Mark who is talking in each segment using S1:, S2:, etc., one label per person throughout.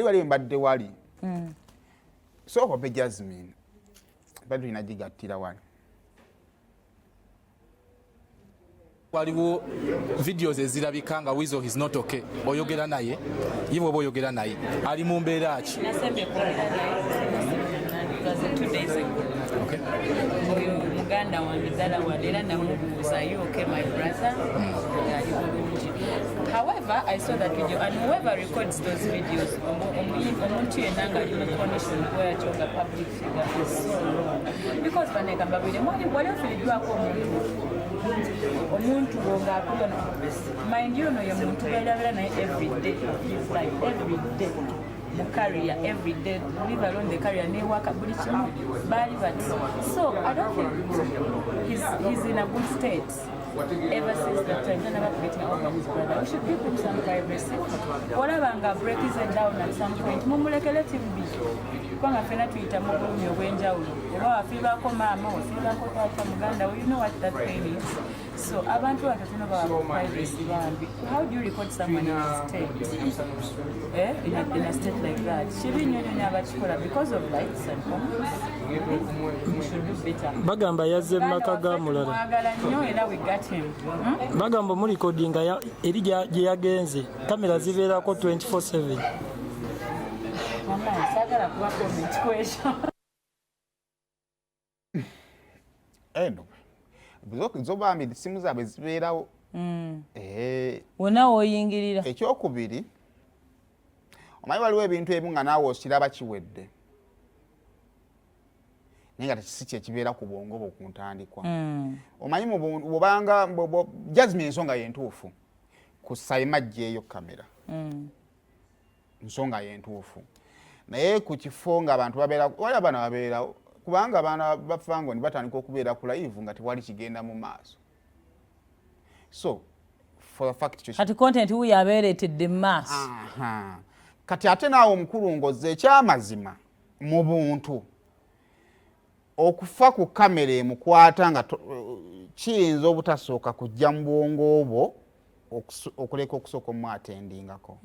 S1: wali mbadde wali soko be Jazmine bado inajigattira wali
S2: waliwo videos ezirabika nga Weasle is not okay oyogera naye yiwe boyogera naye ali mu mbeera ki
S3: nasembye kukolera naye 2 days ago.
S2: Okay.
S3: Muganda wange dala wadera namubuuza you okay my brother yali bulungi. However, I saw that video and whoever records those videos omuntu yenna nga ali mu condition where you're a public figure is so wrong because baneka babire mwali ofiiriddwako omuntu ng'akulona mind you know ye muntu beerabeera naye everyday like everyday mu career everyday leave alone the career newaka buli kimu baali bati so I don't think he's in a good state ever since that time never getting over his brother we should give him some privacy whatever nga break his head down at some point mumulekele TV kubanga fena tuyita mu bulumi obw'enjawulo oba wafiibako maama wafiibako taata muganda you know what that pain is so abantu batatuna baba privacy bambi how do you record someone in a state in a state like that shibi nnyo nnyo abakikola because of lights and comments we should do better
S4: bagamba yazze maka ga mulala
S3: mwagala nnyo era we got him
S4: bagamba mu recordinga eri gye yagenze kamera zibeerako 24/7
S3: mama sagala kuba comment question
S1: eno zobambi simu zaabwe zibeerawo
S5: wonna woyingirira
S1: ekyokubiri omanyi waliwo ebintu ebimu nga naawe okiraba kiwedde naye nga tekisi kyekibeera ku bwongo bwo ku ntandikwa omanyi bwobanga Jazmine ensonga yentuufu kussa emajja eyo kamera nsonga yentuufu naye ku kifo nga abantu babeera wali abaana babeerawo kubanga abaana bafango ni batandika okubeera ku live nga tewali kigenda mu maaso so for the fact
S5: kati content huyo abeeretedde mu maaso
S1: kati ate naawe omukulungozi ekyamazima mu buntu okufa ku kamera emukwata nga kiyinza obutasooka kujja mu bwongo bwo okuleka okusooka omwatendingako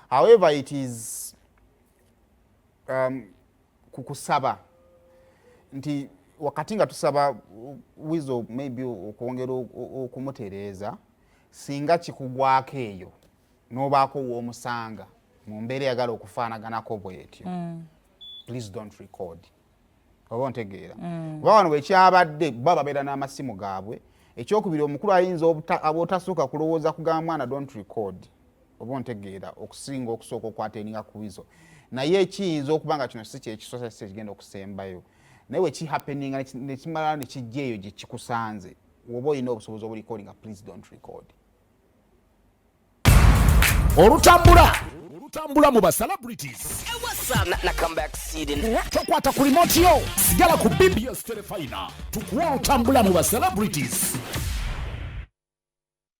S1: however it is kukusaba nti wakati nga tusaba Weasle maybe okwongera okumutereeza singa kikugwako eyo n'obaako w'omusanga mu mbeera eyagala okufaanaganako bwetyo please don't record oba ontegeera oba wano bwekyabadde baba babeera n'amasimu gaabwe ekyokubiri omukulu ayinza abotasooka kulowooza kugamba mwana don't record oba ontegeera okusinga okusooka okwateninga ku Weasle naye ekiyinza okuba nga kino si kyekisosa kigenda okusembayo naye wekihappeninga nekimala nekijja eyo gye kikusanze woba olina obusobozi obulikodinga please don't record
S6: olutambula mu ba celebrities tokwata ku remote yo sigala ku BBS Telefina tukuwa olutambula mu ba celebrities